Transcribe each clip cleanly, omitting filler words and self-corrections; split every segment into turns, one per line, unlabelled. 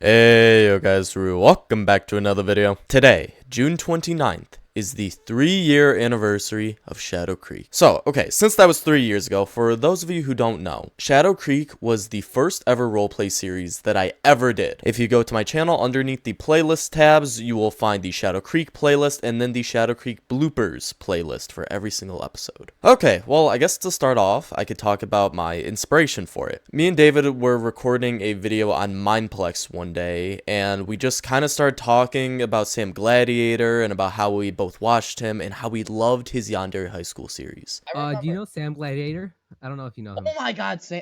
Hey yo guys, welcome back to another video. Today, June 29th, is the 3-year anniversary of Shadow Creek. So, okay, since that was 3 years ago, for those of you who don't know, Shadow Creek was the first ever roleplay series that I ever did. If you go to my channel, underneath the playlist tabs, you will find the Shadow Creek playlist and then the Shadow Creek bloopers playlist for every single episode. Okay, well, I guess to start off, I could talk about my inspiration for it. Me and David were recording a video on Mindplex one day, and we just kind of started talking about Sam Gladiator and about how we both watched him and how we loved his Yandere High School series.
Do you know Sam Gladiator? I don't know if you know him.
Oh my god, Sam.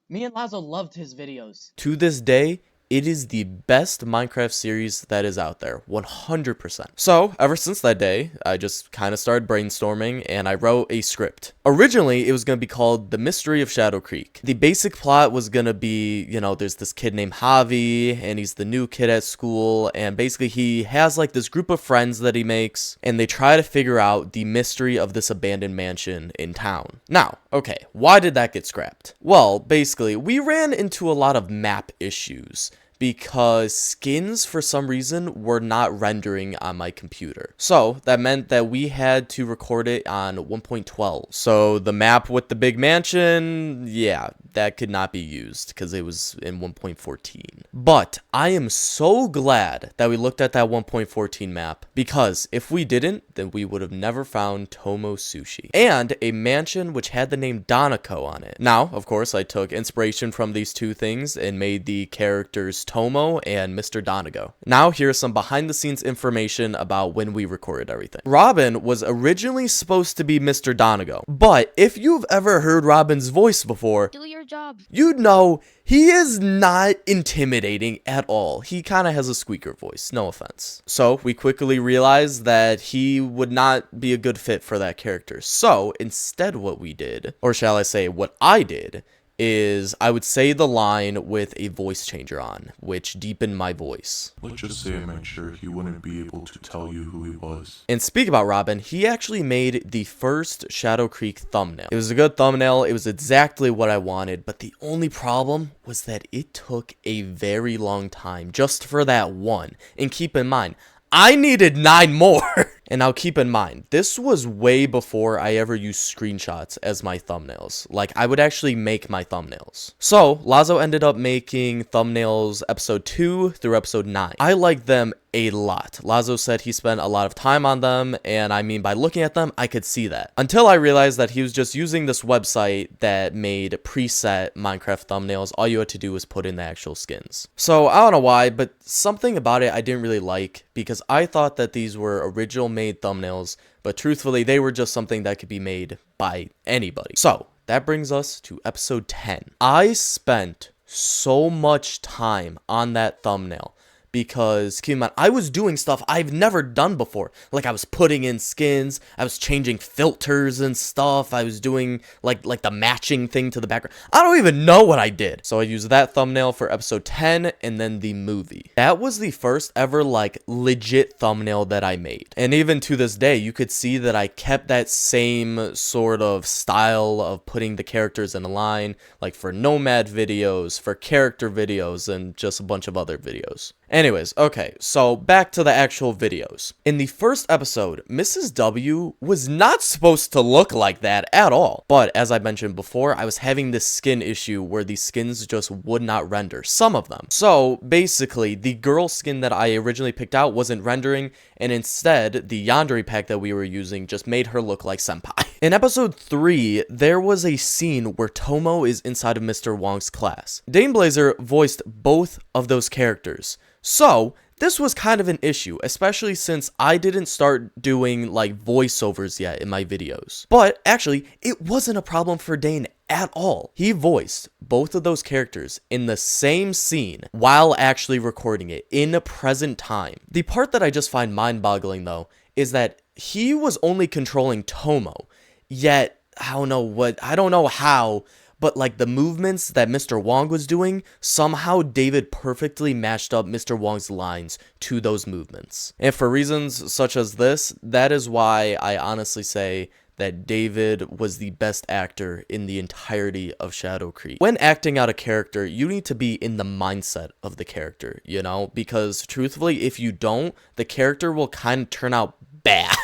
Me and Lazo loved his videos.
To this day, it is the best Minecraft series that is out there, 100%. So, ever since that day, I just kind of started brainstorming and I wrote a script. Originally, it was going to be called The Mystery of Shadow Creek. The basic plot was going to be, there's this kid named Javi and he's the new kid at school, and basically he has like this group of friends that he makes and they try to figure out the mystery of this abandoned mansion in town. Now, okay, why did that get scrapped? Well, basically, we ran into a lot of map issues because skins for some reason were not rendering on my computer. So that meant that we had to record it on 1.12. So the map with the big mansion, yeah, that could not be used because it was in 1.14. But I am so glad that we looked at that 1.14 map, because if we didn't, then we would have never found Tomo Sushi and a mansion which had the name Donako on it. Now, of course, I took inspiration from these two things and made the characters Tomo and Mr. Donago. Now, here's some behind the scenes information about when we recorded everything. Robin was originally supposed to be Mr. Donago, but if you've ever heard Robin's voice before,
Do your job.
you'd know he is not intimidating at all. He kind of has a squeaker voice, no offense. So we quickly realized that he would not be a good fit for that character. So instead what we did, or shall I say what I did, is I would say the line with a voice changer on, which deepened my voice.
Let's just say I made sure he wouldn't be able to tell you who he was.
And speak about Robin, he actually made the first Shadow Creek thumbnail. It was a good thumbnail, it was exactly what I wanted, but the only problem was that it took a very long time just for that one. And keep in mind, I needed 9 more. And now keep in mind, this was way before I ever used screenshots as my thumbnails. Like, I would actually make my thumbnails. So, Lazo ended up making thumbnails episode 2 through episode 9. I like them a lot. Lazo said he spent a lot of time on them, and I mean, by looking at them, I could see that. Until I realized that he was just using this website that made preset Minecraft thumbnails. All you had to do was put in the actual skins. So, I don't know why, but something about it I didn't really like, because I thought that these were original made thumbnails, but truthfully, they were just something that could be made by anybody. So, that brings us to episode 10. I spent so much time on that thumbnail, because keep in mind, I was doing stuff I've never done before. Like, I was putting in skins, I was changing filters and stuff, I was doing like the matching thing to the background. I don't even know what I did. So I used that thumbnail for episode 10 and then the movie. That was the first ever like legit thumbnail that I made. And even to this day, you could see that I kept that same sort of style of putting the characters in a line, like for Nomad videos, for character videos, and just a bunch of other videos. Anyways, okay, so back to the actual videos. In the first episode, Mrs. W was not supposed to look like that at all. But as I mentioned before, I was having this skin issue where the skins just would not render, some of them. So basically, the girl skin that I originally picked out wasn't rendering, and instead, the Yandere pack that we were using just made her look like Senpai. In episode 3, there was a scene where Tomo is inside of Mr. Wong's class. Dane Blazer voiced both of those characters. So, this was kind of an issue, especially since I didn't start doing like voiceovers yet in my videos. But actually, it wasn't a problem for Dane at all. He voiced both of those characters in the same scene while actually recording it in present time. The part that I just find mind-boggling though is that he was only controlling Tomo, yet I don't know how, but like the movements that Mr. Wong was doing, somehow David perfectly matched up Mr. Wong's lines to those movements. And for reasons such as this, that is why I honestly say that David was the best actor in the entirety of Shadow Creek. When acting out a character, you need to be in the mindset of the character, you know, because truthfully, if you don't, the character will kind of turn out bad.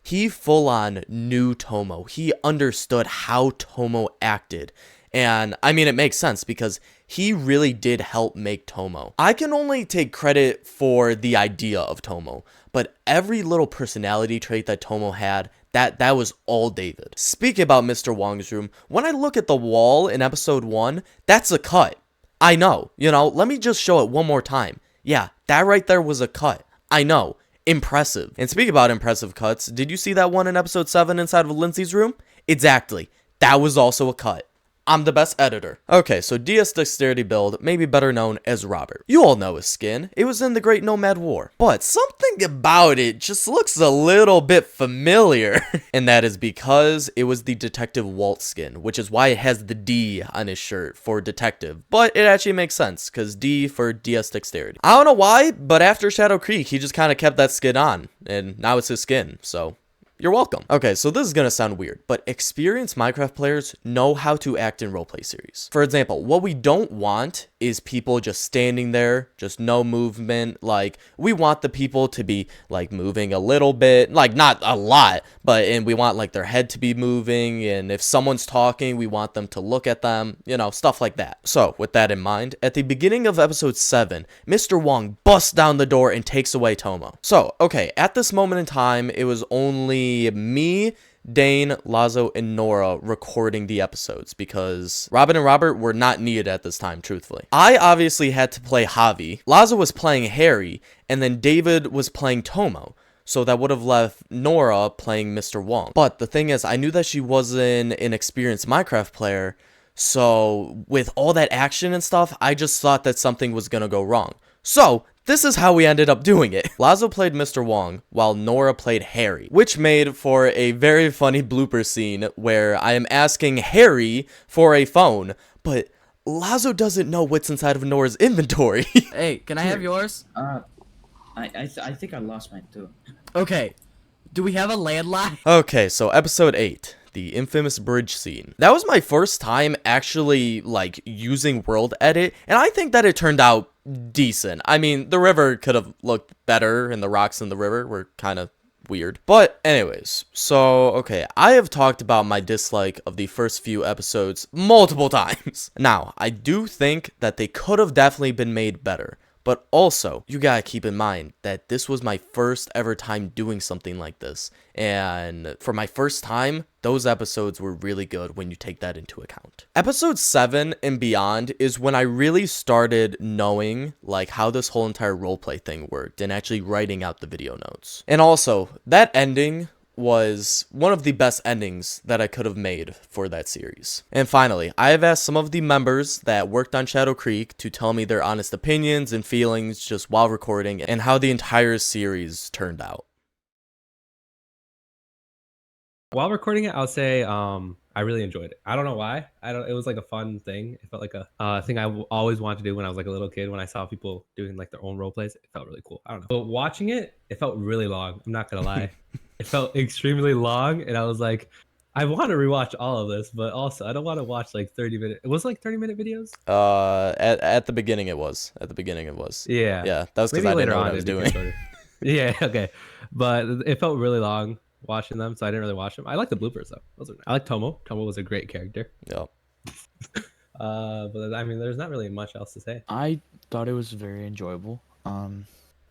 He full on knew Tomo. He understood how Tomo acted. And I mean, it makes sense because he really did help make Tomo. I can only take credit for the idea of Tomo, but every little personality trait that Tomo had, that was all David. Speaking about Mr. Wong's room, when I look at the wall in episode 1, that's a cut. I know, you know, let me just show it one more time. Yeah, that right there was a cut. I know. Impressive. And speaking about impressive cuts, did you see that one in episode 7 inside of Lindsay's room? Exactly. That was also a cut. I'm the best editor. Okay, so DS Dexterity build, maybe better known as Robert. You all know his skin. It was in the Great Nomad War. But something about it just looks a little bit familiar. And that is because it was the Detective Walt skin, which is why it has the D on his shirt for detective. But it actually makes sense, because D for DS Dexterity. I don't know why, but after Shadow Creek, he just kind of kept that skin on. And now it's his skin, so you're welcome. Okay, so this is gonna sound weird, but experienced Minecraft players know how to act in roleplay series. For example, what we don't want is people just standing there, just no movement. Like, we want the people to be like moving a little bit, like not a lot, and we want like their head to be moving, and if someone's talking, we want them to look at them, you know, stuff like that. So with that in mind, at the beginning of episode 7, Mr. Wong busts down the door and takes away Tomo. So, okay, at this moment in time, it was only me, Dane, Lazo, and Nora recording the episodes because Robin and Robert were not needed at this time, truthfully. I obviously had to play Javi, Lazo was playing Harry, and then David was playing Tomo. So that would have left Nora playing Mr. Wong. But the thing is, I knew that she wasn't an experienced Minecraft player, so with all that action and stuff, I just thought that something was gonna go wrong. So this is how we ended up doing it. Lazo played Mr. Wong while Nora played Harry, which made for a very funny blooper scene where I am asking Harry for a phone, but Lazo doesn't know what's inside of Nora's inventory.
Hey, can I have yours?
I think I lost mine too.
Okay. Do we have a landline?
Okay, so episode 8. The infamous bridge scene. That was my first time actually like using World Edit, and I think that it turned out decent. I mean, the river could have looked better, and the rocks in the river were kind of weird. But anyways, so okay, I have talked about my dislike of the first few episodes multiple times. Now, I do think that they could have definitely been made better. But also, you gotta keep in mind that this was my first ever time doing something like this. And for my first time, those episodes were really good when you take that into account. Episode 7 and beyond is when I really started knowing like how this whole entire roleplay thing worked and actually writing out the video notes. And also, that ending was one of the best endings that I could have made for that series. And finally, I have asked some of the members that worked on Shadow Creek to tell me their honest opinions and feelings just while recording and how the entire series turned out.
While recording it, I'll say I really enjoyed it. I don't know why. It was like a fun thing. It felt like a thing I always wanted to do when I was like a little kid. When I saw people doing like their own role plays, it felt really cool. I don't know. But watching it, it felt really long. I'm not gonna lie. It felt extremely long, and I was like, I want to rewatch all of this, but also I don't want to watch like 30-minute. It was like 30-minute videos.
At the beginning it was.
Yeah.
Yeah, that was because
Maybe
I didn't
later
know what
on
I was
it
doing.
became shorter. Yeah. Okay. But it felt really long watching them, so I didn't really watch them. I like the bloopers though. I like Tomo. Tomo was a great character.
Yep.
But I mean, there's not really much else to say.
I thought it was very enjoyable.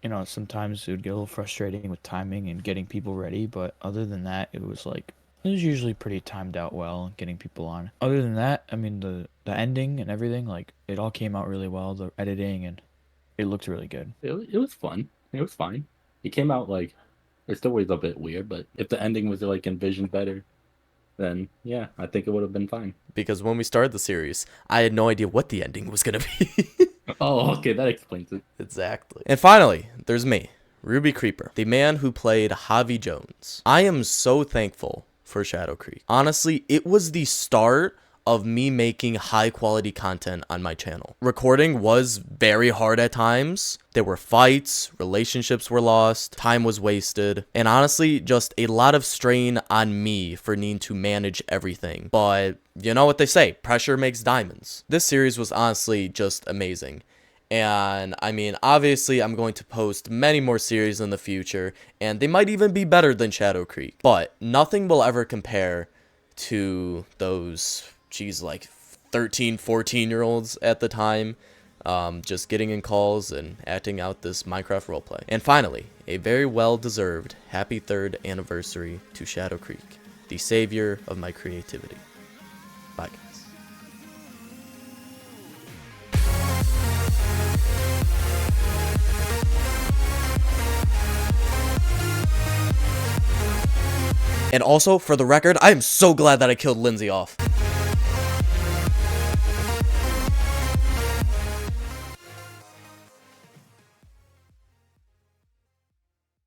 You know, sometimes it would get a little frustrating with timing and getting people ready, but other than that, it was usually pretty timed out well, getting people on. Other than that, I mean, the ending and everything, like, it all came out really well, the editing, and it looked really good.
It was fun. It was fine. It came out like, it still was a bit weird, but if the ending was like envisioned better, then yeah, I think it would have been fine.
Because when we started the series, I had no idea what the ending was gonna be.
Oh, okay, that explains it.
Exactly. And finally, there's me, Ruby Creeper, the man who played Javi Jones. I am so thankful for Shadow Creek. Honestly, it was the start of me making high quality content on my channel. Recording was very hard at times. There were fights, relationships were lost, time was wasted, and honestly, just a lot of strain on me for needing to manage everything. But you know what they say, pressure makes diamonds. This series was honestly just amazing. And I mean, obviously, I'm going to post many more series in the future, and they might even be better than Shadow Creek. But nothing will ever compare to those, geez, like 13, 14-year-olds at the time, just getting in calls and acting out this Minecraft roleplay. And finally, a very well-deserved happy 3rd anniversary to Shadow Creek, the savior of my creativity. Bye, guys. And also, for the record, I am so glad that I killed Lindsay off.